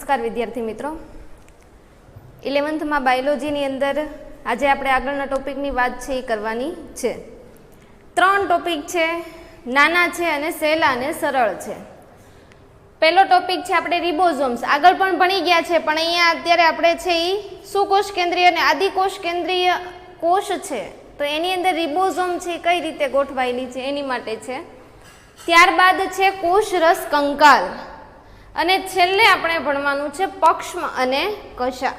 નમસ્કાર વિદ્યાર્થી મિત્રો, 11th માં બાયોલોજીની અંદર આજે આપણે આગળના ટોપિકની વાત છે એ કરવાની છે. 3 ટોપિક છે, નાના છે અને સહેલા અને સરળ છે. પહેલો ટોપિક છે આપણે રિબોઝોમ્સ. આગળ પણ ભણી ગયા છે, પણ અહીંયા અત્યારે આપણે છે એ સુકોષ કેન્દ્રીય અને આદિકોષ કેન્દ્રીય કોષ છે, તો એની અંદર રિબોઝોમ છે કઈ રીતે ગોઠવાયેલી છે એની માટે છે. ત્યારબાદ છે કોષરસ કંકાલ અને છેલ્લે આપણે ભણવાનું છે પક્ષમ અને કશા.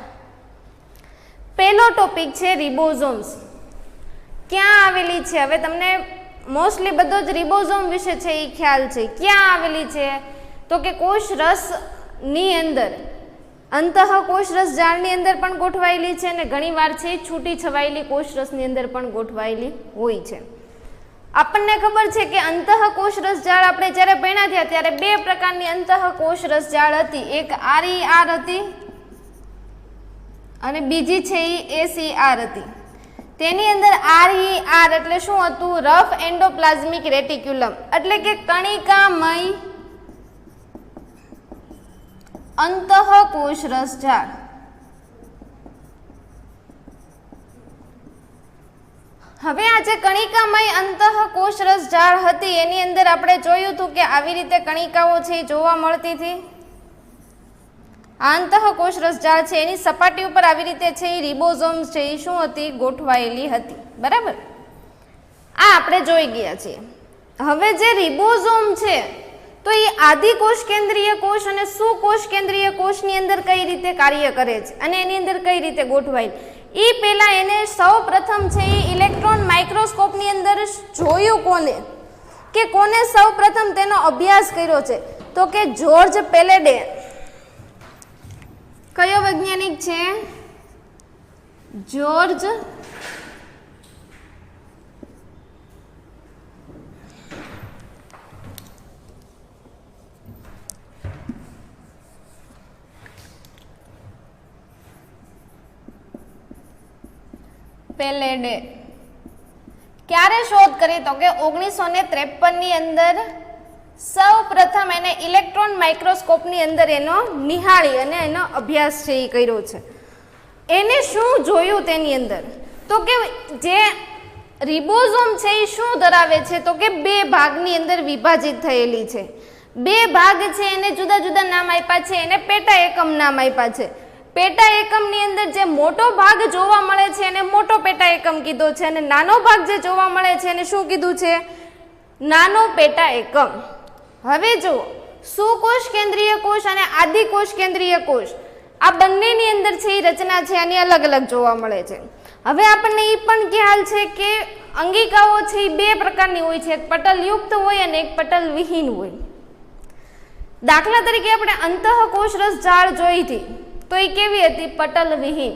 પહેલો ટોપિક છે રિબોઝોમ્સ. ક્યાં આવેલી છે? હવે તમને મોસ્ટલી બધો જ રિબોઝોમ વિશે છે એ ખ્યાલ છે. ક્યાં આવેલી છે? તો કે કોષરસ ની અંદર, અંતઃકોષરસ જાળની અંદર પણ ગોઠવાયેલી છે અને ઘણીવાર છે છૂટી છવાયેલી કોષરસની અંદર પણ ગોઠવાયેલી હોય છે. આપણને ખબર છે કે અંતઃકોષરસ જાળ આપણે જ્યારે ભણ્યા થયા ત્યારે 2 પ્રકારની અંતઃકોષરસ જાળ હતી. એક RER હતી અને બીજી છે એ SER હતી. તેની અંદર RER એટલે શું હતું? રફ એન્ડોપ્લાઝમિક રેટિક્યુલમ, એટલે કે કણિકામય અંતઃકોષરસ જાળ. હવે આ જે કણિકામય અંતઃકોષરસ જાળ હતી એની અંદર આપણે જોયું હતું કે આવી રીતે કણિકાઓ છે એ જોવા મળતી હતી. આ અંતઃકોષરસ જાળ છે એની સપાટી ઉપર આવી રીતે છે એ રિબોઝોમ્સ છે એ શું હતી? ગોઠવાયેલી હતી. બરાબર, આ આપણે જોઈ ગયા છીએ. હવે જે રિબોઝોમ છે તો એ આદિકોષ કેન્દ્રીય કોષ અને સુકોષ કેન્દ્રીય કોષની અંદર કઈ રીતે કાર્ય કરે છે અને એની અંદર કઈ રીતે ગોઠવાયેલ, એ પહેલા એને સૌ પ્રથમ છે એ ઇલેક્ટ્રોન માઇક્રોસ્કોપની અંદર જોયું. કોને કે કોને સૌ પ્રથમ તેનો અભ્યાસ કર્યો છે? તો કે જ્યોર્જ પેલેડે. કયો વૈજ્ઞાનિક છે? જ્યોર્જ પેલેડે. ક્યારે શોધ કરી? તો કે 1953 ની અંદર સૌ પ્રથમ એને ઇલેક્ટ્રોન માઇક્રોસ્કોપની અંદર એનો નિહાળી અને એનો અભ્યાસ છે એ કર્યો છે. એને શું જોયું તેની અંદર? તો કે જે રિબોઝોમ છે એ શું ધરાવે છે? તો કે 2 ભાગની અંદર વિભાજિત થયેલી છે. 2 ભાગ છે એને જુદા જુદા નામ આપ્યા છે, એને પેટા એકમ નામ આપ્યા છે. પેટા એકમની અંદર જે મોટો ભાગ જોવા મળે છે એને મોટો પેટા એકમ કીધો છે અને નાનો ભાગ જે જોવા મળે છે એને શું કીધું છે? નાનો પેટા એકમ. હવે જુઓ, સુકોષ કેન્દ્રીય કોષ અને આદિકોષ કેન્દ્રીય કોષ આ બંનેની અંદર છે એ રચના છે આની અલગ અલગ જોવા મળે છે. હવે આપણને એ પણ ખ્યાલ છે કે અંગિકાઓ છે એ 2 પ્રકારની હોય છે, એક પટલયુક્ત હોય અને એક પટલ વિહીન હોય. દાખલા તરીકે આપણે અંતઃકોષરસ જાળ જોઈ હતી તો એ કેવી હતી? પટલ વિહીન.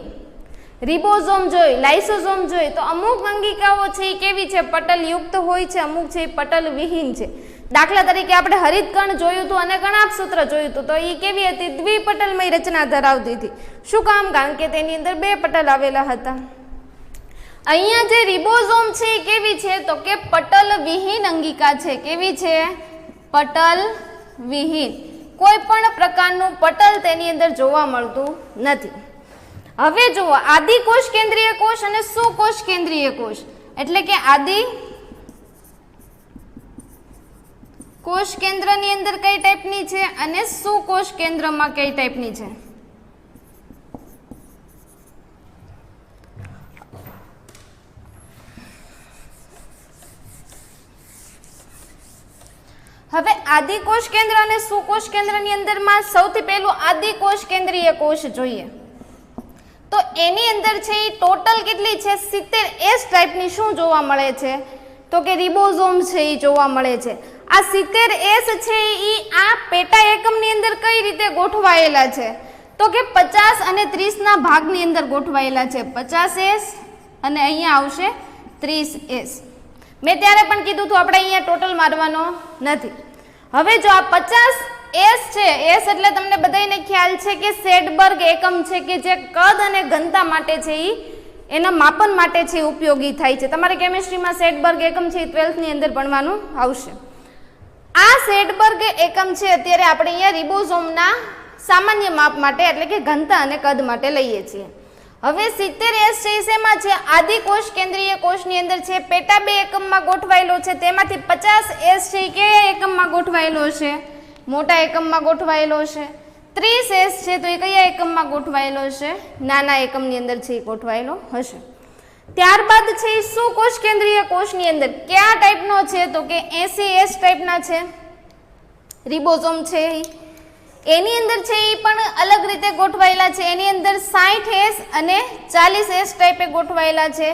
રિબોઝોમ જોઈ, લાઇસોઝોમ જોઈ તો અમુક અંગિકાઓ છે એ કેવી છે? પટલયુક્ત હોય છે, અમુક છે એ પટલ વિહીન છે. દાખલા તરીકે આપણે હરિતકણ જોયું હતું અને કણાભસૂત્ર જોયું હતું તો એ કેવી હતી? દ્વિપટલમય રચના ધરાવતી હતી. શું કામ? કારણ કે તેની અંદર 2 પટલ આવેલા હતા. અહીંયા જે રિબોઝોમ છે એ કેવી છે? તો કે પટલ વિહીન અંગિકા છે. કેવી છે? પટલ વિહીન. કોઈ પણ પ્રકારનું પટલ તેની અંદર જોવા મળતું નથી. હવે જુઓ, આદિકોષ કેન્દ્રીય કોષ અને સુકોષ કેન્દ્રીય કોષ, એટલે કે આદિ કોષ કેન્દ્રની અંદર કઈ ટાઈપની છે અને સુકોષ કેન્દ્રમાં કઈ ટાઈપની છે? હવે આદિકોષ કેન્દ્ર અને સુકોષ કેન્દ્રની અંદરમાં સૌથી પહેલું આદિકોષ કેન્દ્રીય કોષ જોઈએ તો એની અંદર છે એ ટોટલ કેટલી છે? 70S ટાઈપની શું જોવા મળે છે? તો કે રિબોઝોમ છે એ જોવા મળે છે. આ 70S છે એ આ પેટા એકમની અંદર કઈ રીતે ગોઠવાયેલા છે? તો કે 50 અને 30 ના ભાગની અંદર ગોઠવાયેલા છે. 50S અને અહીંયા આવશે 30S. મેં ત્યારે પણ કીધું હતું આપણે અહીંયા ટોટલ મારવાનો નથી. હવે જો આ 50S છે, S એટલે તમને બધાને ખ્યાલ છે કે સેડબર્ગ એકમ છે કે જે કદ અને ઘનતા માટે છે એ એના માપન માટે છે ઉપયોગી થાય છે. તમારે કેમિસ્ટ્રીમાં સેડબર્ગ એકમ છે એ 12th ની અંદર ભણવાનું આવશે. આ સેડબર્ગ એકમ છે અત્યારે આપણે અહીંયા રિબોઝોમના સામાન્ય માપ માટે એટલે કે ઘનતા અને કદ માટે લઈએ છીએ. હવે 70S છે શેમાં છે? આદિકોષ કેન્દ્રીય કોષની અંદર છે, પેટા 2 એકમમાં ગોઠવાયેલો છે. તેમાંથી 50S છે કયા એકમમાં ગોઠવાયેલો છે? મોટા એકમમાં ગોઠવાયેલો છે. 30S છે તો એ કયા એકમમાં ગોઠવાયેલો છે? નાના એકમની અંદર છે એ ગોઠવાયેલો હશે. ત્યારબાદ છે એ સુકોષ કેન્દ્રીય કોષની અંદર કયા ટાઈપનો છે? તો કે 80S ટાઈપના છે. રિબોઝોમ છે એની અંદર છે એ પણ અલગ રીતે ગોઠવાયેલા છે. એની અંદર 60S અને 40S ટાઈપે ગોઠવાયેલા છે.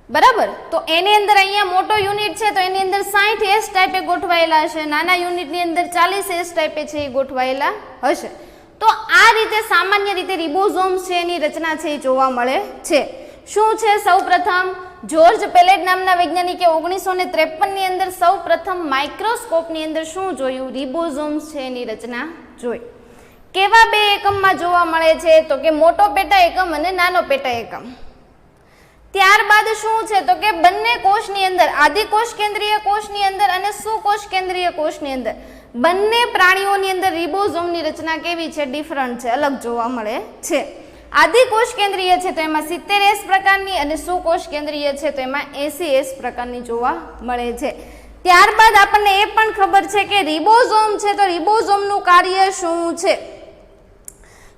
બરાબર, તો એની અંદર અહીંયા મોટો યુનિટ છે તો એની અંદર 60S ટાઈપે ગોઠવાયેલા હશે. નાના યુનિટની અંદર 40S ટાઈપે છે એ ગોઠવાયેલા હશે. તો આ રીતે સામાન્ય રીતે રિબોઝોમ્સ છે એની રચના છે એ જોવા મળે છે. શું છે? સૌપ્રથમ જ્યોર્જ પેલેટ નામના વૈજ્ઞાનિકે 1953 ની અંદર સૌપ્રથમ માઇક્રોસ્કોપની અંદર શું જોયું? રિબોઝોમ્સ છે એની રચના જોઈ. કેવા 2 એકમમાં જોવા મળે છે? તો કે મોટો પેટા એકમ અને નાનો પેટા એકમ. ત્યારબાદ શું છે? તો કે બંને કોષની અંદર, આદિકોષ કેન્દ્રીય કોષની અંદર અને સુકોષ કેન્દ્રીય કોષની અંદર બંને પ્રાણીઓની અંદર રિબોઝોમની રચના કેવી છે? ડિફરન્ટ છે, અલગ જોવા મળે છે. આદિકોષ કેન્દ્રીય છે તો એમાં 70S પ્રકારની અને સુકોષ કેન્દ્રીય છે તો એમાં 80S પ્રકારની જોવા મળે છે. ત્યારબાદ આપણને એ પણ ખબર છે કે રિબોઝોમ છે તો રિબોઝોમનું કાર્ય શું છે?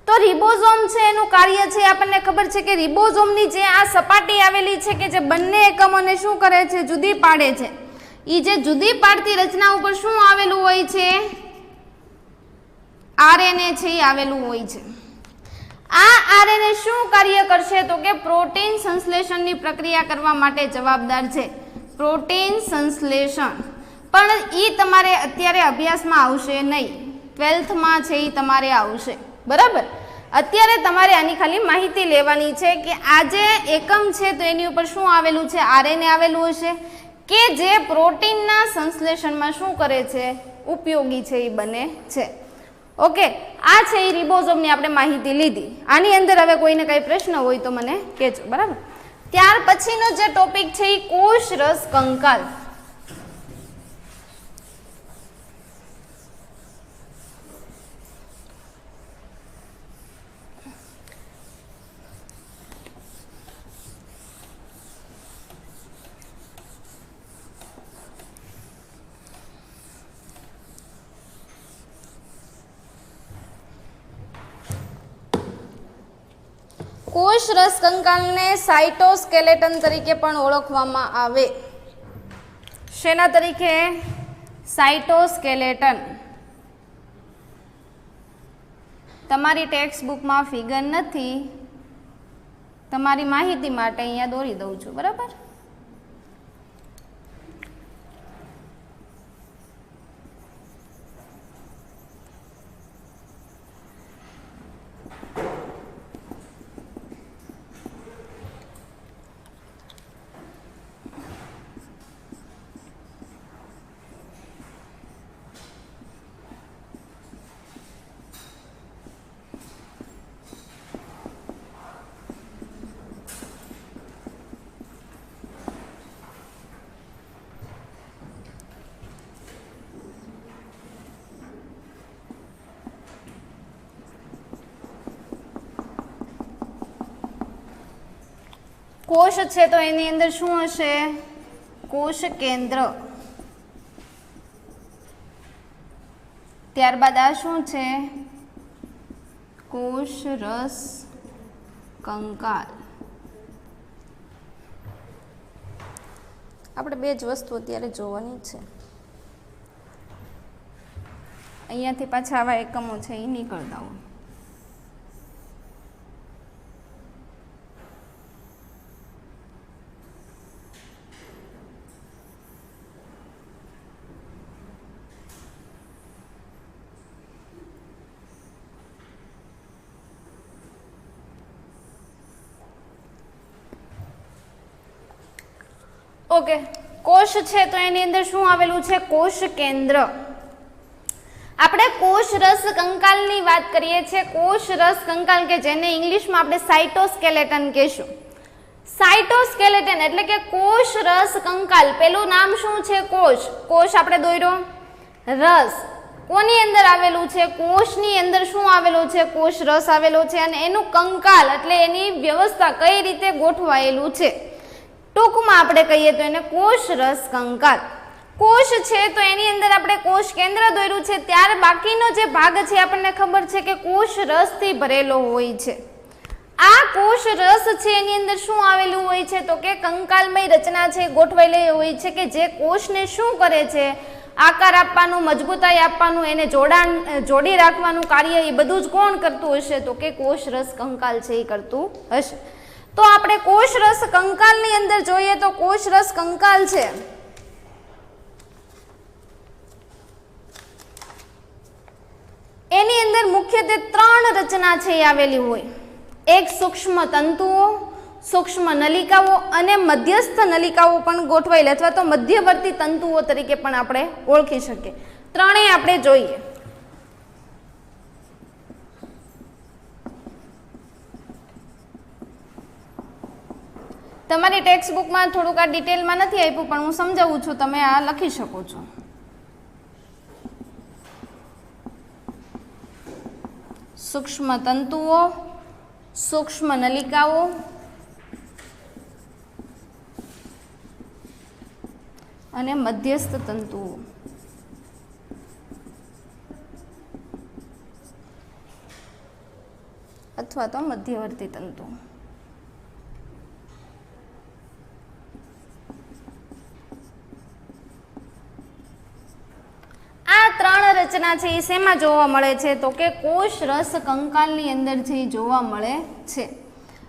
તો રિબોઝોમ છે એનું કાર્ય છે આપણને ખબર છે કે રિબોઝોમની જે આ સપાટી આવેલી છે કે જે બંને એકમોને શું કરે છે? જુદી પાડે છે. એ જે જુદી પાડતી રચના ઉપર શું આવેલું હોય છે? RNA છે એ આવેલું હોય છે. આ RNA શું કાર્ય કરશે? તો કે પ્રોટીન સંશ્લેષણની પ્રક્રિયા કરવા માટે જવાબદાર છે. પ્રોટીન સંશ્લેષણ પણ એ તમારે અત્યારે અભ્યાસમાં આવશે નહીં, 12th માં છે એ તમારે આવશે. બરાબર, અત્યારે તમારે આની ખાલી માહિતી લેવાની છે કે આ જે એકમ છે તો એની ઉપર શું આવેલું છે? RNA આવેલું હશે કે જે પ્રોટીનના સંશ્લેષણમાં શું કરે છે? ઉપયોગી છે એ બને છે. ઓકે, આ છે એ રિબોઝોમની આપણે માહિતી લીધી. આની અંદર હવે કોઈને કઈ પ્રશ્ન હોય તો મને કહેજો. બરાબર, ત્યાર પછીનો જે ટોપિક છે એ કોષ રસ કંકાલ. કોષ રસ કંકાલને સાઇટોસ્કેલેટન તરીકે પણ ઓળખવામાં આવે. શેના તરીકે? સાઇટોસ્કેલેટન. તમારી ટેક્સ્ટ બુકમાં ફિગર નથી, તમારી માહિતી માટે અહીંયા દોરી દઉં છું. બરાબર, કોષ છે તો એની અંદર શું હશે? કોષ કેન્દ્ર. ત્યારબાદ આ શું છે? કોષ રસ કંકાલ. આપણે 2 જ વસ્તુ અત્યારે જોવાની છે. અહીંયાથી પાછા આવા એકમો છે એ નીકળતા હોય. ઓકે, કોષ છે તો એની અંદર શું આવેલું છે? કોષ કેન્દ્ર. આપણે કોષ રસ કંકાલની વાત કરીએ છીએ. કોષ રસ કંકાલ કે જેને ઇંગ્લિશમાં આપણે સાઇટોસ્કેલેટન કહેશું. સાઇટોસ્કેલેટન એટલે કે કોષ રસ કંકાલ. પેલું નામ શું છે? કોષ. કોષ આપણે દોર્યો, રસ કોની અંદર આવેલું છે? કોષની અંદર શું આવેલું છે? કોષ રસ આવેલો છે અને એનું કંકાલ એટલે એની વ્યવસ્થા કઈ રીતે ગોઠવાયેલું છે, ટૂંકમાં આપણે કહીએ તો એને કોષ રસ કંકાલ. કોષ છે તો એની અંદર આપણે કોષ કેન્દ્ર દોર્યું છે, ત્યાર બાકીનો જે ભાગ છે આપણને ખબર છે કે કોષ રસથી ભરેલો હોય છે. આ કોષ રસ છે એની અંદર શું આવેલું હોય છે તો કે કંકાલમય રચના છે ગોઠવાયેલી હોય છે કે જે કોષને શું કરે છે? આકાર આપવાનું, મજબૂતાઈ આપવાનું, એને જોડી રાખવાનું કાર્ય એ બધું જ કોણ કરતું હશે તો કે કોષ રસ કંકાલ છે એ કરતું હશે. તો આપણે કોષ રસ કંકાલની અંદર જોઈએ તો કોષ રસ કંકાલ છે એની અંદર મુખ્યત્વે 3 રચના છે એ આવેલી હોય. એક સૂક્ષ્મ તંતુઓ, સૂક્ષ્મ નલિકાઓ અને મધ્યસ્થ નલિકાઓ પણ ગોઠવાયેલ અથવા તો મધ્યવર્તી તંતુઓ તરીકે પણ આપણે ઓળખી શકીએ. ત્રણેય આપણે જોઈએ. તમારી ટેક્સ્ટ બુકમાં થોડુંક આ ડિટેલમાં નથી આપ્યું પણ હું સમજાવું છું, તમે આ લખી શકો છો. સૂક્ષ્મ તંતુઓ, સૂક્ષ્મ નલિકાઓ અને મધ્યસ્થ તંતુઓ. અથવા તો મધ્યવર્તી તંતુ. આ 3 રચના છે એ શેમાં જોવા મળે છે તો કે કોષ રસ કંકાલની અંદર છે એ જોવા મળે છે.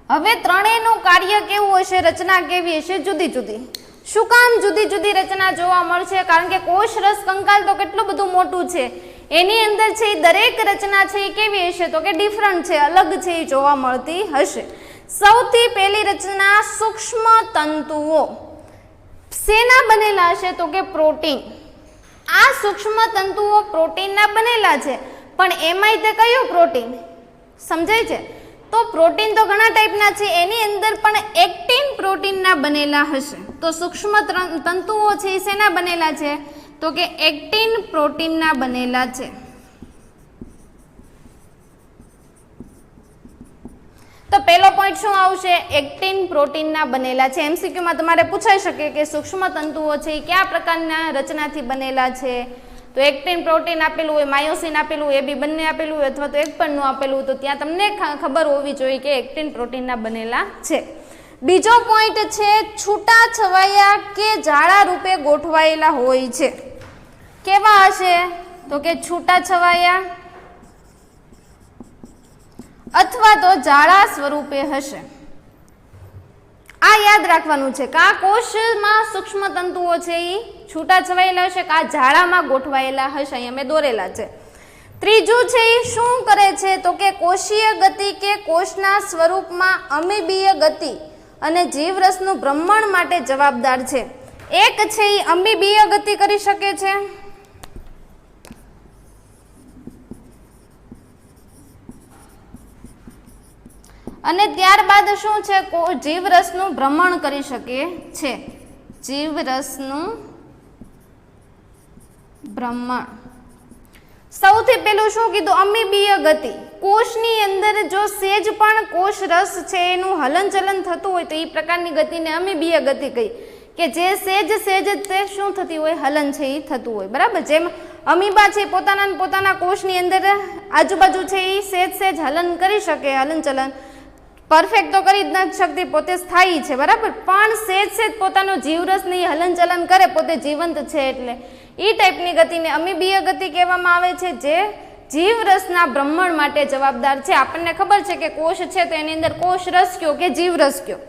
હવે ત્રણેયનું કાર્ય કેવું હશે, રચના કેવી હશે? જુદી જુદી. શું કામ જુદી જુદી રચના જોવા મળશે? કારણ કે કોષ રસ કંકાલ તો કેટલું બધું મોટું છે, એની અંદર છે એ દરેક રચના છે એ કેવી હશે તો કે ડિફરન્ટ છે, અલગ છે એ જોવા મળતી હશે. સૌથી પહેલી રચના સૂક્ષ્મ તંતુઓ. શેના બનેલા હશે તો કે પ્રોટીન. આ સૂક્ષ્મ તંતુઓ પ્રોટીનના બનેલા છે, પણ એમાંય તે કયું પ્રોટીન? સમજાય છે? તો પ્રોટીન તો ઘણા ટાઈપના છે, એની અંદર પણ એક્ટિન પ્રોટીનના બનેલા હશે. તો સૂક્ષ્મ તંતુઓ છે એ શેના બનેલા છે તો કે એક્ટિન પ્રોટીનના બનેલા છે. તો પહેલો પોઈન્ટ શું આવશે? એક્ટિન પ્રોટીનના બનેલા છે. એમસીક્યુમાં તમારે પૂછાઈ શકે કે સૂક્ષ્મ તંતુઓ છે એ કયા પ્રકારના રચનાથી બનેલા છે? તો એક્ટિન પ્રોટીન આપેલું હોય, માયોસિન આપેલું હોય, એ બી બંને આપેલું હોય અથવા તો એક પણ ન આપેલું હોય, તો ત્યાં તમને ખબર હોવી જોઈએ કે એક્ટિન પ્રોટીનના બનેલા છે. બીજો પોઈન્ટ છે છૂટા છવાયા કે જાળા રૂપે ગોઠવાયેલા હોય છે. કેવા હશે તો કે છૂટા છવાયા અથવા તો જાળા સ્વરૂપે હશે. આ યાદ રાખવાનું છે કે આ કોષમાં સૂક્ષ્મ તંતુઓ છે એ છૂટા છવાયેલા હશે કે આ જાળામાં ગોઠવાયેલા હશે. અહીંયા મેં દોરેલા છે. ત્રીજું છે એ શું કરે છે તો કે કોષીય ગતિ કે કોષના સ્વરૂપમાં અમીબીય ગતિ અને જીવરસનું ભ્રમણ માટે જવાબદાર છે. એક છે એ અમીબીય ગતિ કરી શકે છે અને ત્યારબાદ શું છે જીવરસનું ભ્રમણ કરી શકે છે. જીવરસનું ભ્રમણ. સૌથી પહેલું શું કીધું? અમીબીય ગતિ. કોષની અંદર જો સેજ પણ કોષ રસ છે એનું હલનચલન થતું હોય તો એ પ્રકારની ગતિને અમીબીય ગતિ કહી, કે જે સેજ તે શું થતી હોય? હલન છે એ થતું હોય. બરાબર. જેમ અમીબા છે પોતાના કોષની અંદર આજુબાજુ છે એ સેજ હલન કરી શકે, હલનચલન પરફેક્ટ તો કરી જ નથી શકતી, પોતે સ્થાયી છે. બરાબર. પણ સેજ પોતાનો જીવરસને હલનચલન કરે, પોતે જીવંત છે એટલે એ ટાઈપની ગતિને અમીબીય ગતિ કહેવામાં આવે છે, જે જીવરસના ભ્રમણ માટે જવાબદાર છે. આપણને ખબર છે કે કોષ છે તો એની અંદર કોષ રસ કયો કે જીવરસ કયો?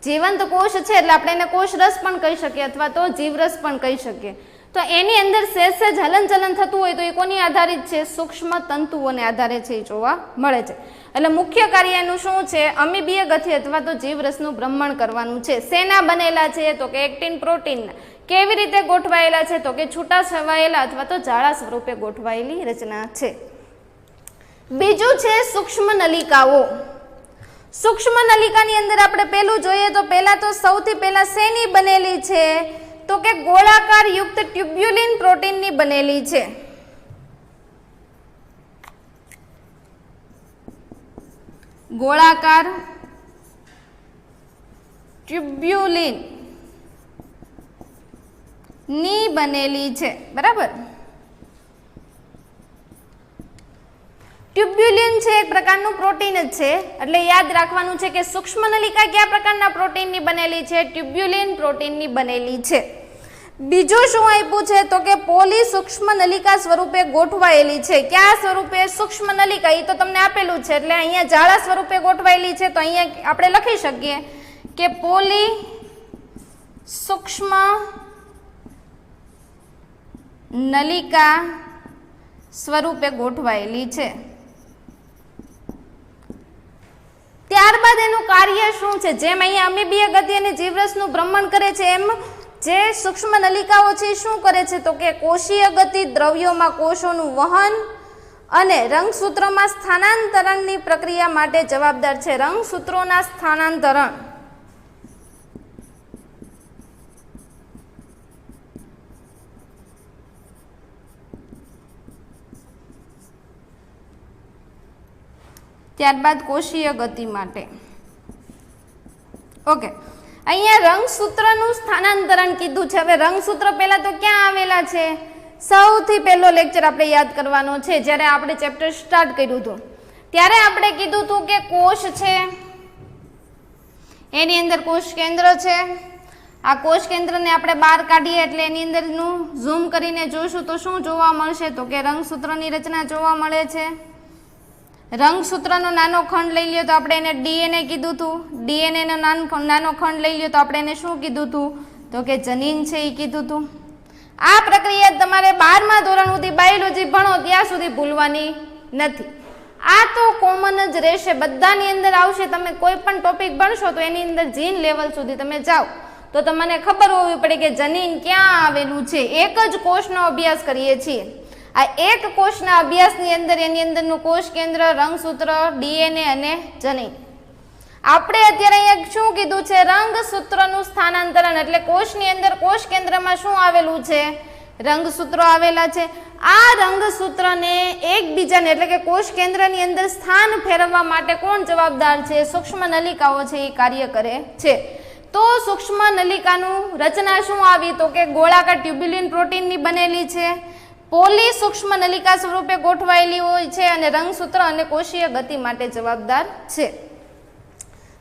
જીવંત કોષ છે એટલે આપણે એને કોષ રસ પણ કહી શકીએ અથવા તો જીવરસ પણ કહી શકીએ. તો એની અંદર સેજ હલનચલન થતું હોય તો એ કોની આધારિત છે? સૂક્ષ્મ તંતુઓને આધારે છે એ જોવા મળે છે. એટલે મુખ્ય કાર્ય એનું શું છે? અમીબીય ગતિ અથવા તો જીવરસનું ભ્રમણ કરવાનું છે. શેના બનેલા છે તો કે એક્ટિન પ્રોટીનના. કેવી રીતે ગોઠવાયેલા છે તો કે છૂટા છવાયેલા અથવા તો જાળા સ્વરૂપે ગોઠવાયેલી રચના છે. બીજું છે સૂક્ષ્મ નલિકાઓ. સૂક્ષ્મ નલિકાની અંદર આપણે પહેલું જોઈએ તો પહેલા તો સૌથી પહેલા શેની બનેલી છે તો કે ગોળાકાર યુક્ત ટ્યુબ્યુલિન પ્રોટીનની બનેલી છે. ગોળાકાર ટ્યુબ્યુલિન ની બનેલી છે, બરાબર. ટ્યુબ્યુલિન છે એક પ્રકારનું પ્રોટીન જ છે, એટલે યાદ રાખવાનું છે કે સૂક્ષ્મ નલિકા કયા પ્રકારના પ્રોટીનની બનેલી છે? ટ્યુબ્યુલિન પ્રોટીનની બનેલી છે. બીજું શું આપ્યું છે? તો કે પોલી સૂક્ષ્મ નલિકા સ્વરૂપે ગોઠવાયેલી છે. કયા સ્વરૂપે? સૂક્ષ્મ નલિકા. એ તો તમને આપેલું છે, એટલે અહીંયા જાળા સ્વરૂપે ગોઠવાયેલી છે, તો અહીંયા આપણે લખી શકીએ કે પોલી સૂક્ષ્મ નલિકા સ્વરૂપે ગોઠવાયેલી છે. ત્યારબાદ એનું કાર્ય શું છે? જેમ અહીંયા અમીબીય ગતિ અને જીવરસનું ભ્રમણ કરે છે, એમ જે સૂક્ષ્મ નલિકાઓ છે શું કરે છે? તો કે કોષીય ગતિ, દ્રવ્યોમાં કોષોનું વહન અને રંગસૂત્રોમાં સ્થાનાંતરણની પ્રક્રિયા માટે જવાબદાર છે. રંગસૂત્રોના સ્થાનાંતરણ. ત્યારબાદ કોષીય ગતિ માટે. ઓકે, અહીંયા રંગસૂત્રનું સ્થાનાંતરણ કીધું છે. હવે રંગસૂત્ર પહેલા તો ક્યાં આવેલા છે? સૌથી પહેલો લેક્ચર આપણે યાદ કરવાનો છે, જ્યારે આપણે ચેપ્ટર સ્ટાર્ટ કર્યું હતું ત્યારે આપણે કીધું હતું કે કોષ છે, એની અંદર કોષ કેન્દ્ર છે. આ કોષ કેન્દ્રને આપણે બહાર કાઢીએ એટલે એની અંદરનું ઝૂમ કરીને જોઈશું તો શું જોવા મળશે? તો કે રંગસૂત્રની રચના જોવા મળે છે. રંગસૂત્રનો નાનો ખંડ લઈ લ્યો તો આપણે એને ડીએનએ કીધું હતું. ડીએનએનો નાનો ખંડ લઈ લ્યો તો આપણે એને શું કીધું હતું? તો કે જનીન છે એ કીધું હતું. આ પ્રક્રિયા તમારે 12મા ધોરણ સુધી બાયોલોજી ભણો ત્યાં સુધી ભૂલવાની નથી. આ તો કોમન જ રહેશે, બધાની અંદર આવશે. તમે કોઈ પણ ટોપિક ભણશો તો એની અંદર જીન લેવલ સુધી તમે જાઓ તો તમને ખબર હોવી પડે કે જનીન ક્યાં આવેલું છે. એક જ કોષનો અભ્યાસ કરીએ છીએ. આ એક કોષના અભ્યાસની અંદર એની અંદરનું કોષ કેન્દ્ર, રંગસૂત્ર, ડીએનએ અને જનીન. આપણે અત્યારે અહીંયા શું કીધું છે? રંગસૂત્રનું સ્થાનાંતરણ. એટલે કોષની અંદર કોષ કેન્દ્રમાં શું આવેલું છે? રંગસૂત્રો આવેલા છે. આ રંગસૂત્રને એકબીજાને એટલે કે કોષ કેન્દ્રની અંદર સ્થાન ફેરવવા માટે કોણ જવાબદાર છે? સૂક્ષ્મ નલિકાઓ છે એ કાર્ય કરે છે. તો સૂક્ષ્મ નલિકાનું રચના શું આવી? તો કે ગોળાકાર ટ્યુબ્યુલિન પ્રોટીનની બનેલી છે, પોલી સૂક્ષ્મ નલિકા સ્વરૂપે ગોઠવાયેલી હોય છે અને રંગસૂત્ર અને કોષીય ગતિ માટે જવાબદાર છે.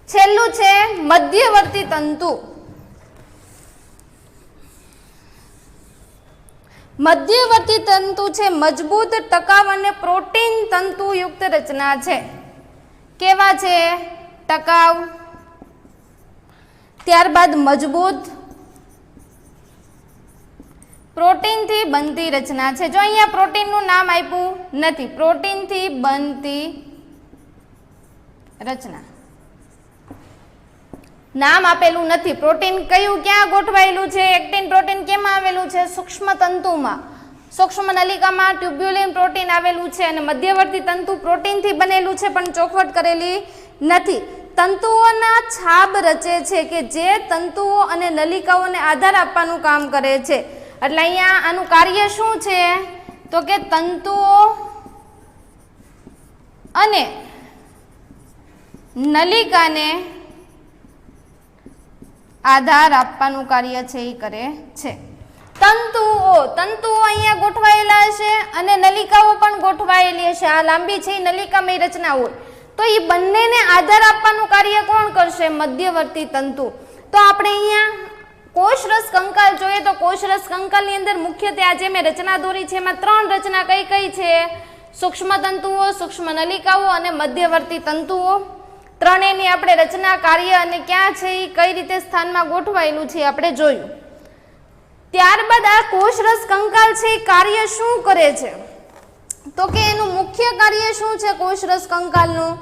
છેલ્લું છે મધ્યવર્તી તંતુ. મધ્યવર્તી તંતુ છે મજબૂત, ટકાઉ અને પ્રોટીન તંતુયુક્ત રચના છે. કેવા છે? ટકાઉ, ત્યારબાદ મજબૂત, પ્રોટીનથી બનતી રચના છે. જો અહીંયા પ્રોટીનનું નામ આપ્યું નથી, પ્રોટીનથી બનતી રચના નામ આપેલું નથી. પ્રોટીન કયું ક્યાં ગોઠવાયેલું છે? એક્ટિન પ્રોટીન કેમાં આવેલું છે? સૂક્ષ્મ તંતુમાં, સૂક્ષ્મ નલિકામાં ટ્યુબ્યુલિન પ્રોટીન આવેલું છે અને મધ્યવર્તી તંતુ પ્રોટીનથી બનેલું છે પણ ચોખવટ કરેલી નથી. તંતુઓના છાબ રચે છે કે જે તંતુઓ અને નલિકાઓને આધાર આપવાનું કામ કરે છે. એટલે અહીંયા આનું કાર્ય શું છે? તો કે તંતુઓ અને નલિકાને આધાર આપવાનું કાર્ય છે એ કરે છે. તંતુઓ અહીંયા ગોઠવાયેલા હશે અને નલિકાઓ પણ ગોઠવાયેલી હશે. આ લાંબી છે એ નલિકામય રચના હોય તો એ બંનેને આધાર આપવાનું કાર્ય કોણ કરશે? મધ્યવર્તી તંતુ. તો આપણે અહીંયા કોષરસ કંકાલ જોઈએ તો કોષરસ કંકાલની અંદર મુખ્યત્વે આજે મેં રચના દોરી છે એમાં 3 રચના કઈ કઈ છે? સૂક્ષ્મ તંતુઓ, સૂક્ષ્મ નલિકાઓ અને મધ્યવર્તી તંતુઓ. ત્રણેયની આપણે રચના, કાર્ય અને ક્યાં છે એ કઈ રીતે સ્થાનમાં ગોઠવાયેલું છે આપણે જોયું. ત્યારબાદ આ કોષરસ કંકાલ છે એ કાર્ય શું કરે છે? તો કે એનું મુખ્ય કાર્ય શું છે કોષરસ કંકાલનું?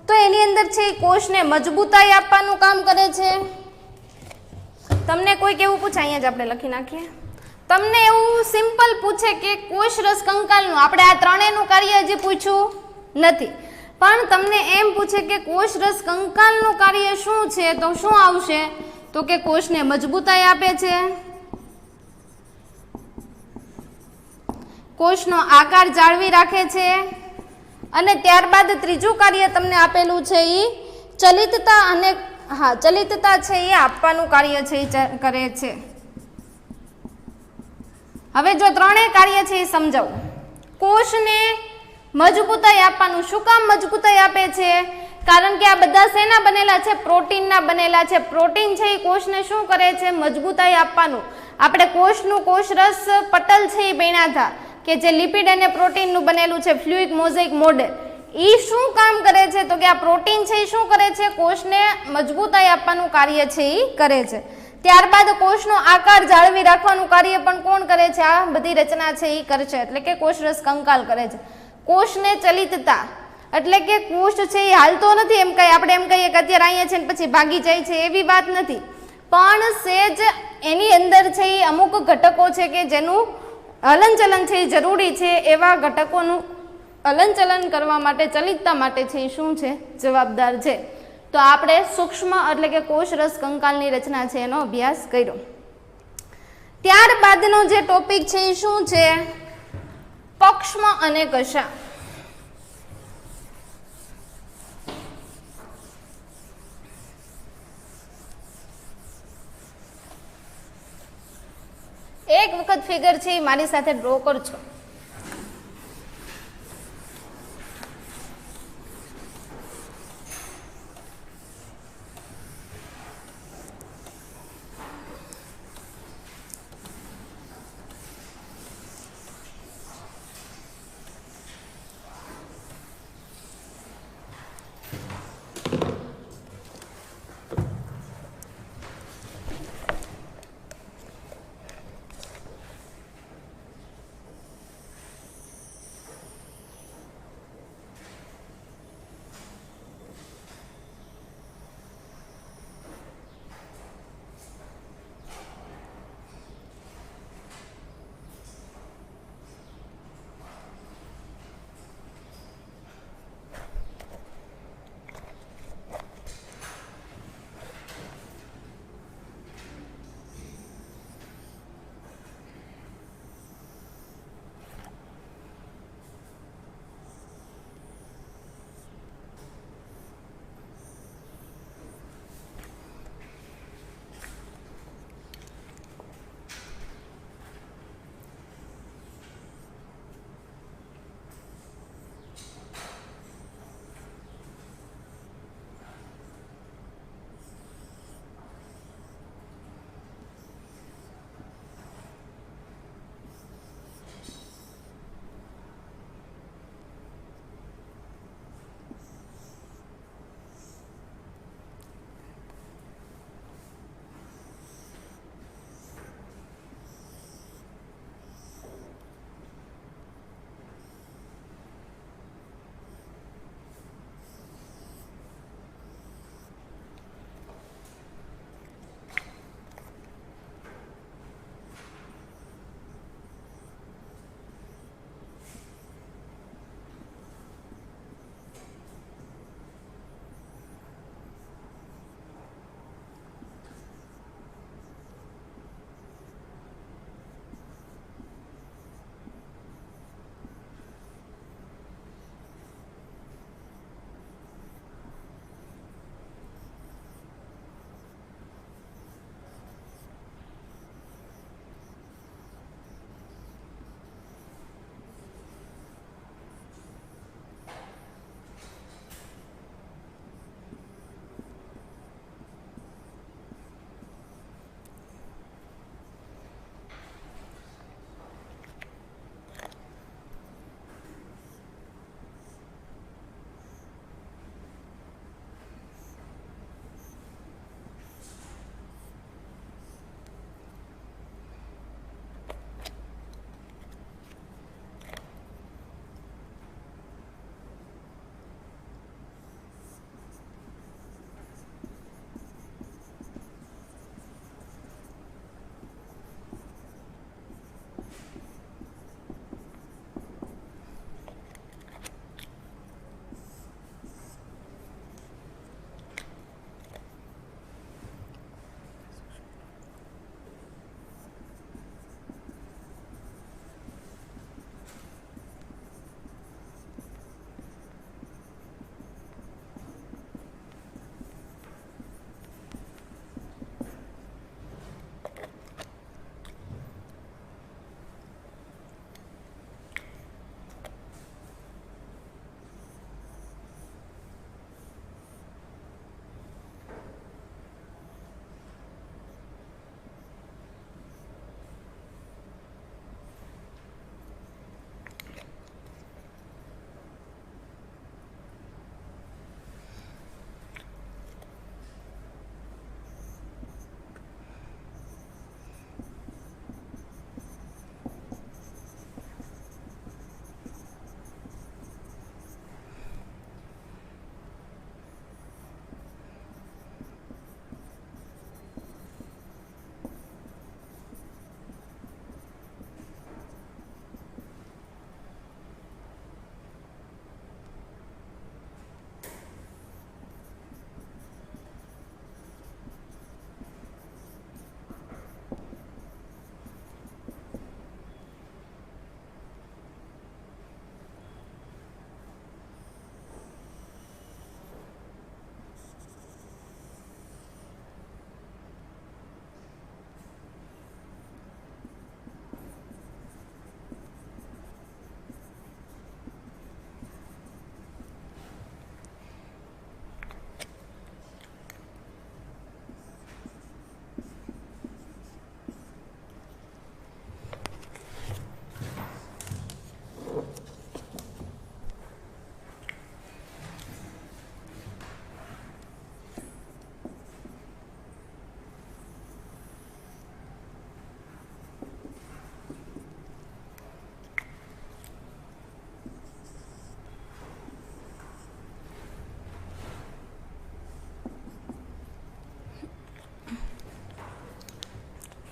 તો એની અંદર છે એ કોષને મજબૂતાઈ આપવાનું કામ કરે છે. તમને કોઈક એવું પૂછે, અહીંયા જ આપણે લખી નાખીએ, તમને એવું સિમ્પલ પૂછે કે કોષરસ કંકાલનું, આપણે આ ત્રણેયનું કાર્ય હજી પૂછ્યું નથી, પણ તમને એમ પૂછે કે કોષરસ કંકાલનું કાર્ય શું છે તો શું આવશે? તો કે કોષને મજબૂતાઈ આપે છે, કોષનો આકાર જાળવી રાખે છે અને ત્યારબાદ ત્રીજું કાર્ય તમને આપેલું છે એ ચલિતતા અને ચલિતતા છે એ આપવાનું કાર્ય છે એ કરે છે. હવે જો ત્રણેય કાર્ય છે એ સમજાવું. કોષને મજબૂતાઈ આપવાનું. શું કામ મજબૂતાઈ આપે છે? કારણ કે આ બધા શેના બનેલા છે? પ્રોટીનના બનેલા છે. પ્રોટીન છે એ કોષને શું કરે છે? મજબૂતાઈ આપવાનું. આપણે કોષનું કોષરસ પટલ છે એ ભણ્યા હતા કે જે લિપિડ અને પ્રોટીનનું બનેલું છે, ફ્લુઇડ મોઝેઇક મોડેલ. એ શું કામ કરે છે? તો કે આ પ્રોટીન છે એ શું કરે છે? કોષને મજબૂતાઈ આપવાનું કાર્ય છે એ કરે છે. ત્યારબાદ કોષનો આકાર જાળવી રાખવાનું કાર્ય પણ કોણ કરે છે? આ બધી રચના છે એ કરે છે, એટલે કે કોષરસ કંકાલ કરે છે. કોષને ચલિતતા એટલે કે કોષ છે એ હાલતો નથી એમ કઈ આપણે એમ કહીએ કે અત્યારે અહીંયા છે ને પછી ભાગી જાય છે, એવી વાત નથી. પણ સેજ એની અંદર છે એ અમુક ઘટકો છે કે જેનું હલનચલન છે એ જરૂરી છે. એવા ઘટકોનું હલનચલન કરવા માટે, ચલિતતા માટે છે એ શું છે? જવાબદાર છે. તો આપણે સૂક્ષ્મ એટલે કે કોષરસ કંકાલની રચના છે એનો અભ્યાસ કર્યો. ત્યારબાદનો જે ટોપિક છે એ શું છે? પક્ષ્મ અને કશા. એક વખત ફિગર છે એ મારી સાથે ડ્રો કરજો.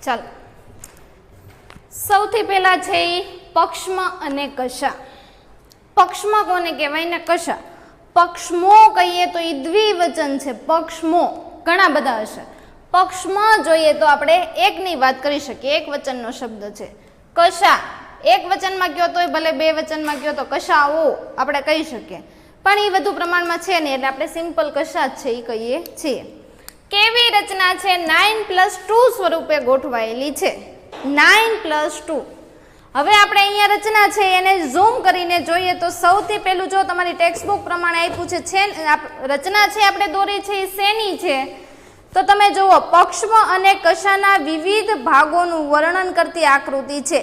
ચાલો, સૌથી પહેલા છે એ પક્ષમાં અને કશા. પક્ષમાં કોને કહેવાય ને કશા. પક્ષમો કહીએ તો એ દ્વિવચન છે. પક્ષમો ઘણા બધા હશે. પક્ષમાં જોઈએ તો આપણે એકની વાત કરી શકીએ, એક વચનનો શબ્દ છે. કશા એક વચનમાં કયો તોય ભલે, બે વચનમાં કયો તો કશાઓ આપણે કહી શકીએ, પણ એ વધુ પ્રમાણમાં છે નહીં એટલે આપણે સિમ્પલ કશા જ છે એ કહીએ છીએ. કેવી રચના છે? 9+2 સ્વરૂપે ગોઠવાયેલી છે. 9+2. હવે આપણે અહીંયા રચના છે એને ઝૂમ કરીને જોઈએ તો સૌથી પહેલું જો તમારી ટેક્સ્ટ બુક પ્રમાણે આપ્યું છે રચના છે આપણે દોરી છે એ શેની છે તો તમે જુઓ, પક્ષમ અને કશાના વિવિધ ભાગોનું વર્ણન કરતી આકૃતિ છે.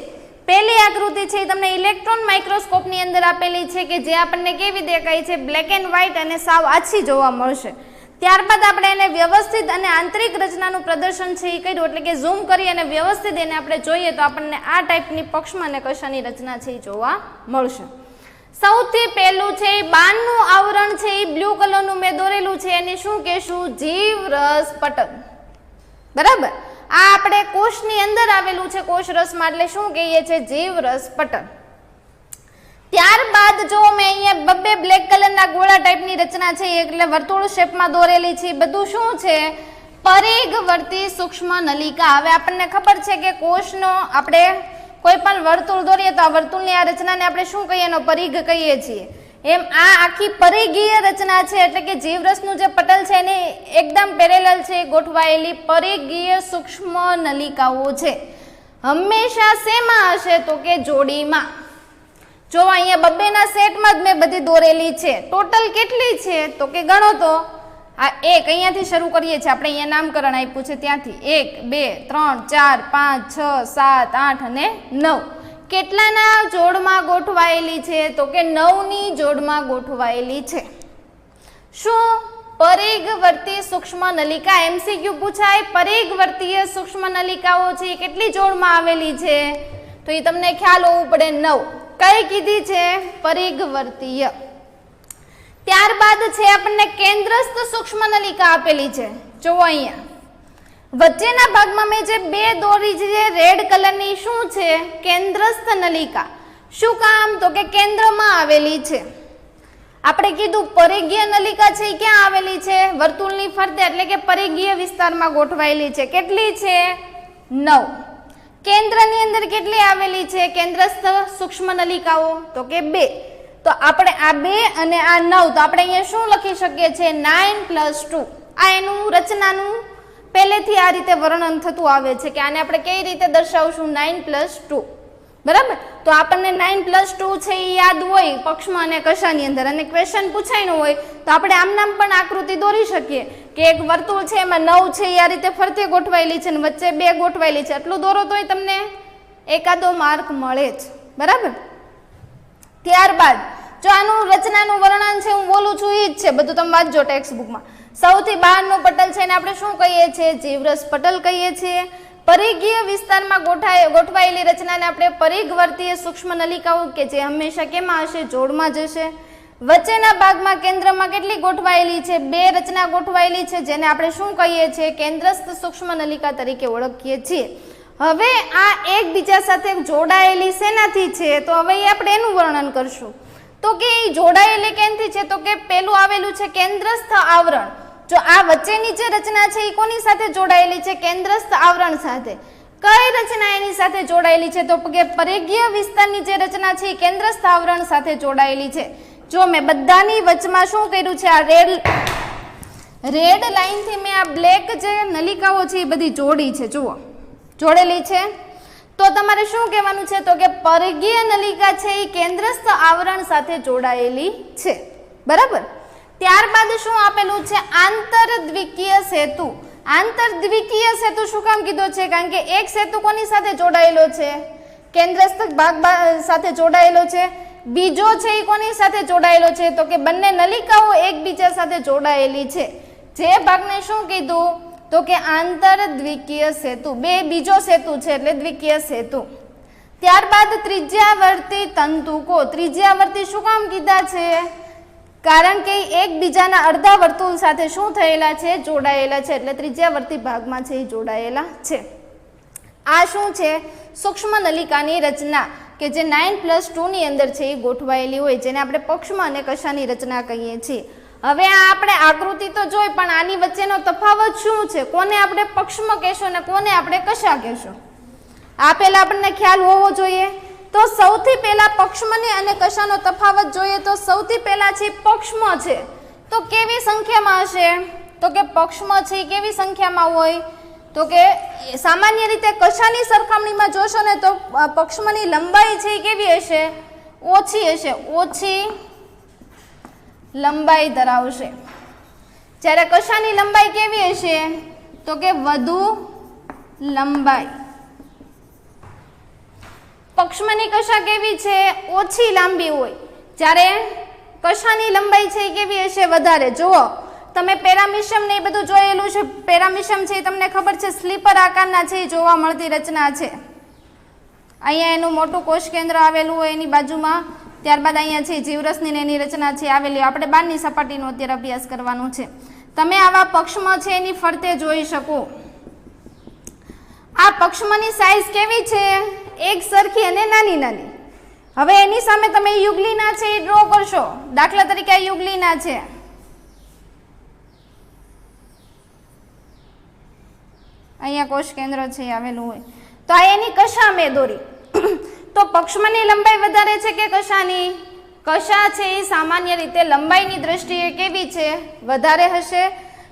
પહેલી આકૃતિ છે એ તમને ઇલેક્ટ્રોન માઇક્રોસ્કોપની અંદર આપેલી છે કે જે આપણને કેવી દેખાય છે? બ્લેક એન્ડ વ્હાઇટ અને સાવ આછી જોવા મળશે. ત્યારબાદ આપણે એને વ્યવસ્થિત અને આંતરિક રચનાનું પ્રદર્શન છે એ કર્યું, એટલે કે ઝૂમ કરી અને વ્યવસ્થિત એને આપણે જોઈએ તો આપણને આ ટાઈપની પક્ષમ અને કશાની રચના છે એ જોવા મળશે. સૌથી પહેલું છે એ બાણનું આવરણ છે એ બ્લુ કલરનું મેં દોરેલું છે, એને શું કહેશું? જીવરસ પટલ. બરાબર, આ આપણે કોષની અંદર આવેલું છે, કોષ રસમાં, એટલે શું કહીએ છીએ? જીવરસ પટલ. ત્યારબાદ જો મેં અહીંયા બબ્બે બ્લેક કલરના ગોળા ટાઈપની રચના છે એટલે વર્તુળ શેપમાં દોરેલી છે, બધું શું છે? પરિઘવર્તી સૂક્ષ્મ નલિકા. હવે આપણને ખબર છે કે કોષનો આપણે કોઈ પણ વર્તુળ દોરીએ તો આ વર્તુળની આ રચનાને આપણે શું કહીએ? એનો પરિઘ કહીએ છીએ. એમ આ આખી પરિઘીય રચના છે એટલે કે જીવરસનું જે પટલ છે એને એકદમ પેરેલલ છે ગોઠવાયેલી પરિઘીય સૂક્ષ્મ નલિકાઓ છે. હંમેશા શેમાં હશે તો કે જોડીમાં. જો અહીંયા બબ્બેના સેટમાં જ મેં બધી દોરેલી છે. ટોટલ કેટલી છે તો કે ગણો તો આ એક અહીંયાથી શરૂ કરીએ છીએ આપણે, અહીંયા નામકરણ આપ્યું છે ત્યાંથી 1 2 3 4 5 6 7 8 અને 9. કેટલાના જોડમાં ગોઠવાયેલી છે તો કે 9ની જોડમાં ગોઠવાયેલી છે. શું? પરિઘવર્તી સૂક્ષ્મ નલિકા. MCQ પૂછાય, પરિઘવર્તીય સૂક્ષ્મ નલિકાઓ છે કેટલી જોડમાં આવેલી છે તો એ તમને ખ્યાલ હોવું પડે. 9. કઈ કીધી છે? પરિઘવર્તીય. ત્યારબાદ છે આપણને કેન્દ્રસ્થ સૂક્ષ્મ નલિકા આપેલી છે. જુઓ અહીંયા વચ્ચેના ભાગમાં મેં જે બે દોરી છે રેડ કલરની, શું છે? કેન્દ્રસ્થ નલિકા. શું કામ તો કે કેન્દ્રમાં આવેલી છે. આપણે કીધું પરિઘીય નલિકા છે એ ક્યાં આવેલી છે? વર્તુળની ફરતે, એટલે કે પરિઘીય વિસ્તારમાં ગોઠવાયેલી છે. કેટલી છે? 9. કેન્દ્રની અંદર કેટલી આવેલી છે કેન્દ્રસ્થ સૂક્ષ્મ નલિકાઓ તો કે 2. તો આપણે આ 2 અને આ 9, તો આપણે અહીંયા શું લખી શકીએ છીએ? 9+2. આ એનું રચનાનું પહેલેથી આ રીતે વર્ણન થતું આવે છે કે આને આપણે કઈ રીતે દર્શાવશું? 9+2. બરાબર, તો આપણને 9+2 છે એ યાદ હોય પક્ષમાં અને કશાની અંદર, અને ક્વેશ્ચન પૂછાય ન હોય તો આપણે આમ નામ પણ આકૃતિ દોરી શકીએ કે એક વર્તુળ છે એમાં 9 છે એ આ રીતે ફરતે ગોઠવાયેલી છે અને વચ્ચે 2 ગોઠવાયેલી છે. એટલું દોરો તોય તમને એકાદો માર્ક મળે જ. બરાબર, ત્યારબાદ જો આનું રચનાનું વર્ણન છે હું બોલું છું એ જ છે, બધું તમે વાંચજો ટેક્સ્ટ બુકમાં. સૌથી બહારનું પટલ છે એને આપણે શું કહીએ છીએ? જીવરસ પટલ કહીએ છીએ. પરિઘીય વિસ્તારમાં ગોઠવાયેલી રચનાને આપણે પરિઘવર્તીય સૂક્ષ્મ નલિકાઓ કે જે હંમેશા કેમાં હશે? જોડમાં જ હશે. વચ્ચેના ભાગમાં કેન્દ્રમાં કેટલી ગોઠવાયેલી છે? 2 રચના ગોઠવાયેલી છે જેને આપણે શું કહીએ છીએ? કેન્દ્રસ્થ સૂક્ષ્મ નલિકા તરીકે ઓળખીએ છીએ. હવે આ એકબીજા સાથે જોડાયેલી શેનાથી છે? તો હવે આપણે એનું વર્ણન કરશું. તો કે એ જોડાયેલી કેનથી છે? તો કે પેલું આવેલું છે કેન્દ્રસ્થ આવરણ. જો આ વચ્ચેની જે રચના છે એ કોની સાથે જોડાયેલી છે? કેન્દ્રસ્થ આવરણ સાથે. કઈ રચના એની સાથે જોડાયેલી છે? તો કે પરિઘીય વિસ્તારની જે રચના છે એ કેન્દ્રસ્થ આવરણ સાથે જોડાયેલી છે. જો મેં બધાની વચમાં શું કર્યું છે? આ રેડ લાઈનથી મેં આ બ્લેક જે નલિકાઓ છે એ બધી જોડી છે. જુઓ, જોડેલી છે. તો તમારે શું કહેવાનું છે? તો કે પરિઘીય નલિકા છે એ કેન્દ્રસ્થ આવરણ સાથે જોડાયેલી છે. બરાબર, ત્યારબાદ શું આપેલું છે? આંતરદ્વિકીય સેતુ. આંતરદ્વિકીય સેતુ શું કામ કીધો છે? કારણ કે એક સેતુ કોની સાથે જોડાયેલો છે? કેન્દ્રસ્થ ભાગ સાથે જોડાયેલો છે. બીજો છે એ કોની સાથે જોડાયેલો છે? તો કે બંને નલિકાઓ એકબીજા સાથે જોડાયેલી છે. જે ભાગને શું કીધું? તો કે આંતરદ્વિકીય સેતુ. બીજો સેતુ છે એટલે દ્વિકીય સેતુ. ત્યારબાદ ત્રિજ્યાવર્તી તંતુકો. ત્રિજ્યાવર્તી શું કામ કીધા છે? કારણ કે એકબીજાના અડધા વર્તુળ સાથે શું થયેલા છે? જોડાયેલા છે, એટલે ત્રિજ્યાવર્તી ભાગમાં છે એ જોડાયેલા છે. આ શું છે? સૂક્ષ્મ નલિકાની રચના કે જે 9+2 ની અંદર છે એ ગોઠવાયેલી હોય, જેને આપણે પક્ષમાં અને કશાની રચના કહીએ છીએ. હવે આ આપણે આકૃતિ તો જોઈ, પણ આની વચ્ચેનો તફાવત શું છે? કોને આપણે પક્ષમાં કહેશું અને કોને આપણે કશા કહેશું? આ પહેલા આપણને ખ્યાલ હોવો જોઈએ. તો સૌથી પહેલા પક્ષમાંની અને કશાનો તફાવત જોઈએ તો સૌથી પહેલા છે પક્ષમાં છે તો કેવી સંખ્યામાં હશે? તો કે પક્ષમાં છે કેવી સંખ્યામાં હોય? તો કે સામાન્ય રીતે કશાની સરખામણીમાં જોશો ને તો પક્ષમાંની લંબાઈ છે કેવી હશે? ઓછી હશે, ઓછી લંબાઈ ધરાવશે. જ્યારે કશાની લંબાઈ કેવી હશે? તો કે વધુ લંબાઈ. પક્ષમાંની કશા કેવી છે? ઓછી લાંબી હોય, જ્યારે કશાની લંબાઈ છે કેવી હશે? વધારે. જુઓ તમે પેરામિશમ ને એ બધું જોયેલું છે. પેરામિશમ છે તમને ખબર છે સ્લીપર આકારના છે જોવા મળતી રચના છે. અહીંયા એનું મોટું કોષ કેન્દ્ર આવેલું હોય એની બાજુમાં, ત્યારબાદ અહીંયા છે જીવરસની એની રચના છે આવેલી. આપણે બહારની સપાટીનો અત્યારે અભ્યાસ કરવાનો છે. તમે આવા પક્ષમાં છે એની ફરતે જોઈ શકો. આ પક્ષમાંની સાઈઝ કેવી છે? એક સરખી અને નાની નાની. હવે એની સામે તમે યુગ્લિના છે એ ડ્રો કરશો. દાખલા તરીકે આ યુગ્લિના છે, અહીંયા કોષ કેન્દ્ર છે આવેલું હોય, તો આ એની કશા મેં દોરી. તો પક્ષમાંની લંબાઈ વધારે છે કે કશાની? કશા છે એ સામાન્ય રીતે લંબાઈની દ્રષ્ટિએ કેવી છે? વધારે હશે.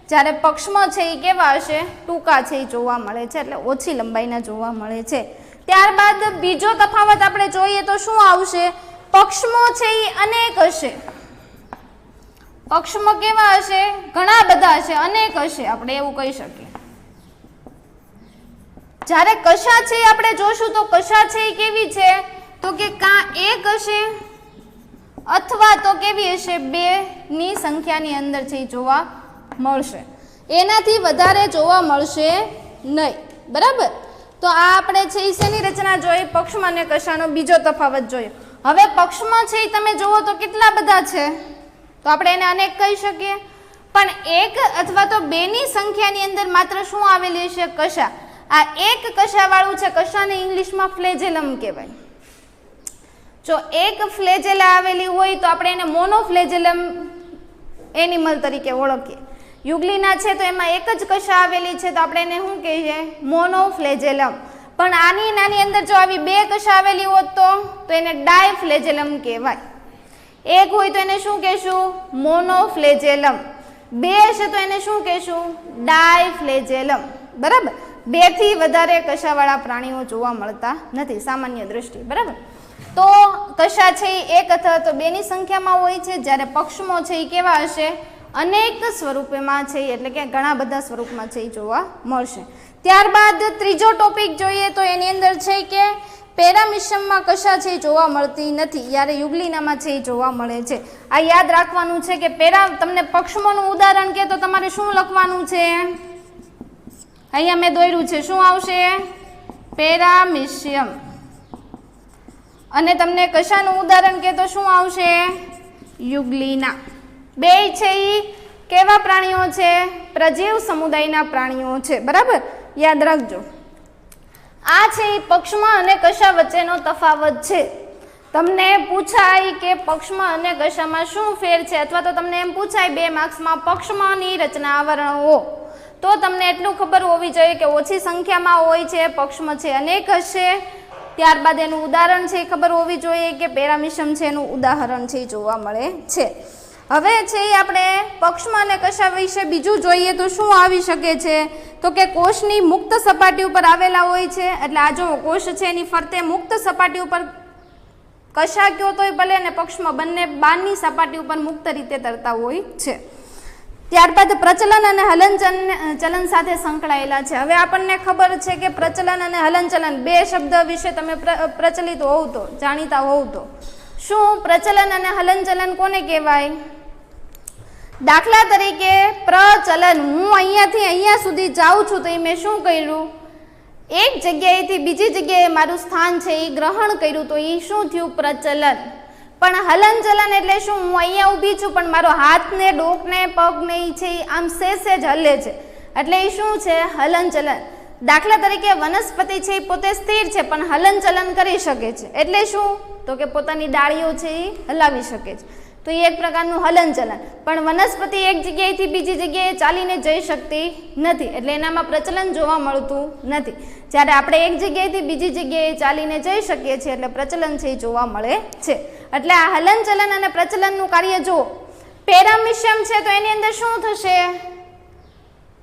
જ્યારે પક્ષમાં છે એ કેવા હશે? ટૂંકા છે એ જોવા મળે છે, એટલે ઓછી લંબાઈના જોવા મળે છે. ત્યારબાદ બીજો તફાવત આપણે જોઈએ તો શું આવશે? પક્ષમાં છે એ અનેક હશે. પક્ષમાં કેવા હશે? ઘણા બધા હશે, અનેક હશે, આપણે એવું કહી શકીએ. જ્યારે કશા છે આપણે જોશું તો કશા છે એ કેવી છે? તો કે કાં એક હશે અથવા તો કેવી હશે? 2 ની સંખ્યાની અંદર છે એ જોવા મળશે. એનાથી વધારે જોવા મળશે નહીં. બરાબર. તો આ આપણે છે એ શેની રચના જોઈ? પક્ષમાં અને કશાનો બીજો તફાવત જોયો. હવે પક્ષમાં છે એ તમે જુઓ તો કેટલા બધા છે? તો આપણે એને અનેક કહી શકીએ. પણ 1 અથવા તો 2 ની સંખ્યાની અંદર માત્ર શું આવેલી હશે? કશા. આ એક કશા વાળું છે, કશાને ઇંગ્લિશમાં ફ્લેજેલમ કહેવાય. જો એક ફ્લેજેલા આવેલી હોય તો આપણે એને મોનોફ્લેજેલમ એનિમલ તરીકે ઓળખીએ. યુગ્લિના છે તો એમાં એક જ કશા આવેલી છે તો આપણે એને શું કહીએ? મોનોફ્લેજેલમ. પણ આની નાની અંદર જો આવી 2 કશા આવેલી હોત તો એને ડાયફ્લેજેલમ કહેવાય. એક હોય તો એને શું કહેશું? મોનોફ્લેજેલમ. 2 હશે તો એને શું કહેશું? ડાયફ્લેજેલમ. બરાબર. 2 થી વધારે કશાવાળા પ્રાણીઓ જોવા મળતા નથી સામાન્ય દ્રષ્ટિએ. બરાબર. તો કશા છે એ 1 અથવા તો 2 ની સંખ્યામાં હોય છે, જ્યારે પક્ષમાં છે એ કેવા હશે? અનેક સ્વરૂપમાં છે, એટલે કે ઘણા બધા સ્વરૂપમાં છે એ જોવા મળશે. ત્યારબાદ ત્રીજો ટોપિક જોઈએ તો એની અંદર છે કે પેરામિશમમાં કશા છે એ જોવા મળતી નથી, જ્યારે યુગ્લિનામાં છે એ જોવા મળે છે. આ યાદ રાખવાનું છે કે તમને પક્ષમાંનું ઉદાહરણ કે તો તમારે શું લખવાનું છે? અહીંયા મેં દોર્યું છે, શું આવશે? પેરામિશિયમ. અને તમને કશાનું ઉદાહરણ કે તો શું આવશે? યુગ્લિના. 2 છે એ કેવા પ્રાણીઓ છે? પ્રજીવ સમુદાયના પ્રાણીઓ છે. બરાબર. યાદ રાખજો. આ છે એ પક્ષમાં અને કશા વચ્ચેનો તફાવત છે. તમને પૂછાય કે પક્ષમાં અને કશામાં શું ફેર છે, અથવા તો તમને એમ પૂછાય 2 માર્ક્સમાં પક્ષમાંની રચના આવરણો, તો તમને એટલું ખબર હોવી જોઈએ કે ઓછી સંખ્યામાં હોય છે, પક્ષમાં છે અનેક હશે. ત્યારબાદ એનું ઉદાહરણ છે એ ખબર હોવી જોઈએ કે પેરામિશમ છે એનું ઉદાહરણ છે એ જોવા મળે છે. હવે છે એ આપણે પક્ષમાં અને કશા વિશે બીજું જોઈએ તો શું આવી શકે છે? તો કે કોષની મુક્ત સપાટી ઉપર આવેલા હોય છે. એટલે આ જો કોષ છે એની ફરતે મુક્ત સપાટી ઉપર કશા કયો તોય ભલે, અને પક્ષમાં બંને બહારની સપાટી ઉપર મુક્ત રીતે તરતા હોય છે. ત્યારબાદ પ્રચલન અને હલનચલન સાથે સંકળાયેલા છે. હવે આપણને ખબર છે કે પ્રચલન અને હલનચલન 2 શબ્દ વિશે તમે પ્રચલિત હોવ તો, જાણીતા હોવ તો, શું પ્રચલન અને હલનચલન કોને કહેવાય? દાખલા તરીકે પ્રચલન, હું અહીંયાથી અહીંયા સુધી જાઉં છું તો એ મેં શું કર્યું? એક જગ્યાએથી બીજી જગ્યાએ મારું સ્થાન છે એ ગ્રહણ કર્યું, તો એ શું થયું? પ્રચલન. પણ હલનચલન એટલે શું? હું અહીંયા ઊભી છું પણ મારો હાથને, ડોકને, પગને છે આમ સેજ હલે છે, એટલે એ શું છે? હલનચલન. દાખલા તરીકે વનસ્પતિ છે એ પોતે સ્થિર છે પણ હલનચલન કરી શકે છે, એટલે શું તો કે પોતાની ડાળીઓ છે એ હલાવી શકે છે, તો એ એક પ્રકારનું હલનચલન. પણ વનસ્પતિ એક જગ્યાએથી બીજી જગ્યાએ ચાલીને જઈ શકતી નથી, એટલે એનામાં પ્રચલન જોવા મળતું નથી. જ્યારે આપણે એક જગ્યાએથી બીજી જગ્યાએ ચાલીને જઈ શકીએ છીએ એટલે પ્રચલન છે એ જોવા મળે છે. એટલે આ હલનચલન અને પ્રચલનનું કાર્ય જુઓ. પેરામિશિયમ છે તો એની અંદર શું થશે?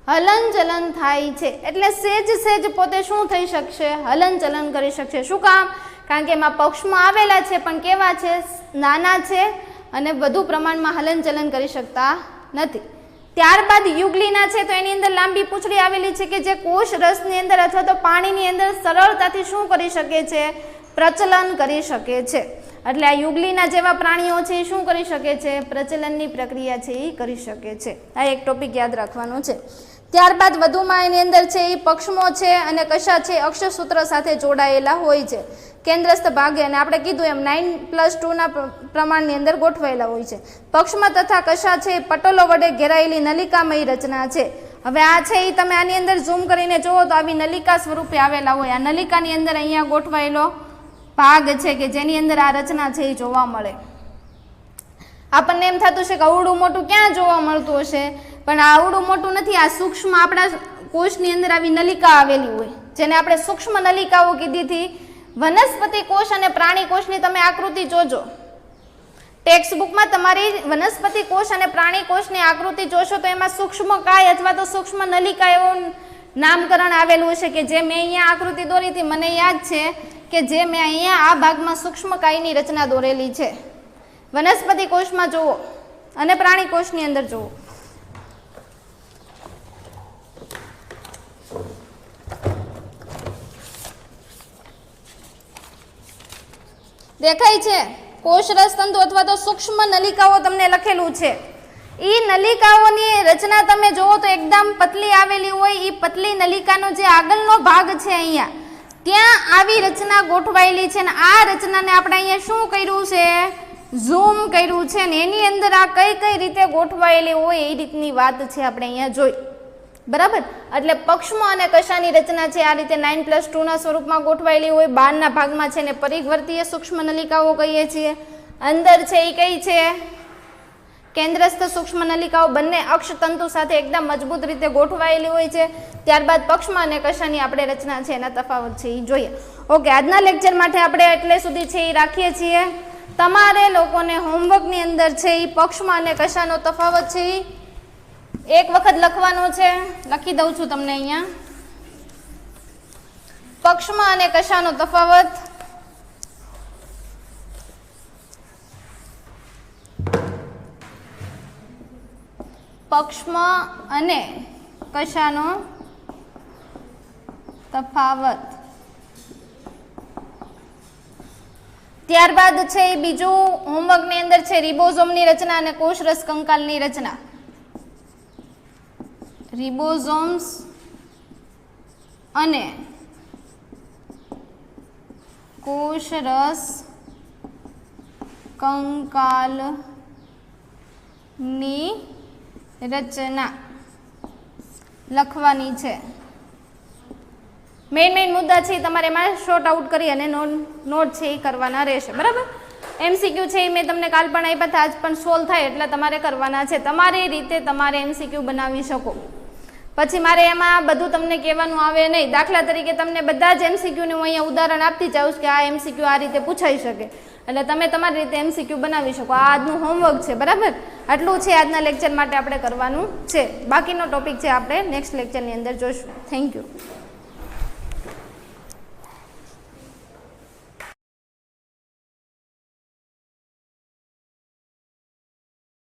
હલનચલન થાય છે, એટલે સહેજ પોતે શું થઈ શકશે? હલનચલન કરી શકશે. શું કામ? કારણ કે એમાં પક્ષમાં આવેલા છે પણ કેવા છે? નાના છે અને વધુ પ્રમાણમાં હલનચલન કરી શકતા નથી. ત્યારબાદ યુગ્લિના છે તો એની અંદર લાંબી પૂંછડી આવેલી છે કે જે કોષ રસની અંદર અથવા તો પાણીની અંદર સરળતાથી શું કરી શકે છે? પ્રચલન કરી શકે છે. એટલે આ યુગ્લિના જેવા પ્રાણીઓ છે એ શું કરી શકે છે? પ્રચલનની પ્રક્રિયા છે એ કરી શકે છે. આ એક ટોપિક યાદ રાખવાનો છે. ત્યારબાદ વધુમાં એની અંદર છે એ પક્ષમો છે અને કશા છે અક્ષસૂત્ર સાથે જોડાયેલા હોય છે કેન્દ્રસ્થ ભાગે, અને આપણે કીધું એમ 9+2ના પ્રમાણની અંદર ગોઠવાયેલા હોય છે. પક્ષમાં તથા કશા છે પટલો વડે ઘેરાયેલી નલિકામય રચના છે. હવે આ છે એ તમે આની અંદર ઝૂમ કરીને જુઓ તો આવી નલિકા સ્વરૂપે આવેલા હોય. આ નલિકાની અંદર અહીંયા ગોઠવાયેલો ભાગ છે કે જેની અંદર આ રચના છે એ જોવા મળે. આપણને એમ થતું છે કે અવળું મોટું ક્યાં જોવા મળતું હશે, પણ આ અવળું મોટું નથી. આ સૂક્ષ્મ આપણા કોષની અંદર આવી નલિકા આવેલી હોય જેને આપણે સૂક્ષ્મ નલિકાઓ કીધી હતી. વનસ્પતિ કોષ અને પ્રાણી કોષની તમે આકૃતિ જોજો. ટેક્સ્ટબુકમાં તમારી વનસ્પતિ કોષ અને પ્રાણી કોષની આકૃતિ જોશો તો એમાં સૂક્ષ્મકાય અથવા તો સૂક્ષ્મ નલિકા એવું નામકરણ આવેલું છે કે જે મેં અહીંયા આકૃતિ દોરી હતી. મને યાદ છે કે જે મેં અહીંયા આ ભાગમાં સૂક્ષ્મકાયની રચના દોરેલી છે. વનસ્પતિ કોષમાં જુઓ અને પ્રાણી કોષની અંદર જુઓ. દેખાય છે? કોષરસ તંતુ અથવા તો સૂક્ષ્મ નલિકાઓ તમને લખેલું છે. એ નલિકાઓની રચના તમે જુઓ તો એકદમ પતલી આવેલી હોય. એ પતલી નલિકાનો જે આગળનો ભાગ છે અહીંયા ત્યાં આવી રચના ગોઠવાયેલી છે, અને આ રચનાને આપણે અહીંયા શું કર્યું છે? ઝૂમ કર્યું છે, ને એની અંદર આ કઈ રીતે ગોઠવાયેલી હોય એ રીતની વાત છે આપણે અહીંયા જોઈ. બરાબર? એટલે પક્ષમાં અને કશાની રચના છે આ રીતે 9+2ના સ્વરૂપમાં ગોઠવાયેલી હોય. બહારના ભાગમાં છે ને પરિવર્તીય સૂક્ષ્મ નલિકાઓ કહીએ છીએ. અંદર છે એ કઈ છે? કેન્દ્રસ્થ સૂક્ષ્મ નલિકાઓ બંને અક્ષતંતુ સાથે એકદમ મજબૂત રીતે ગોઠવાયેલી હોય છે. ત્યારબાદ પક્ષમાં અને કશાની આપણે રચના છે એના તફાવત છે એ જોઈએ. ઓકે, આજના લેક્ચર માટે આપણે એટલે સુધી છે એ રાખીએ છીએ. તમારે લોકોને હોમવર્કની અંદર છે એ પક્ષમાં અને કશાનો તફાવત છે એ એક વખત લખવાનો છે. લખી દઉં છું તમને અહીંયા. પક્ષમાં અને કશાનો તફાવત. પક્ષમાં અને કશાનો તફાવત. ત્યારબાદ છે એ બીજું હોમવર્કની અંદર છે રિબોઝોમની રચના અને કોષરસ કંકાલની રચના. રિબોઝોમ્સ અને કોષરસ કંકાલની રચના લખવાની છે. મેઇન મુદ્દા છે તમારે એમાં શોર્ટ આઉટ કરી અને નોટ છે એ કરવાના રહેશે. બરાબર? એમસીક્યુ છે એ મેં તમને કાલ પણ આપ્યા હતા, આજ પણ સોલ્વ થાય એટલે તમારે કરવાના છે. તમારી રીતે તમારે એમસીક્યુ બનાવી શકો. પછી મારે એમાં બધું તમને કહેવાનું આવે નહીં. દાખલા તરીકે તમને બધા જ એમસીક્યુનું હું અહીંયા ઉદાહરણ આપતી જાઉં કે આ એમસીક્યુ આ રીતે પૂછાઈ શકે, એટલે તમે તમારી રીતે એમસીક્યુ બનાવી શકો. આ આજનું હોમવર્ક છે. બરાબર? આટલું છે આજના લેક્ચર માટે આપણે કરવાનું છે. બાકીનો ટોપિક છે આપણે નેક્સ્ટ લેક્ચરની અંદર જોઈશું. Thank you.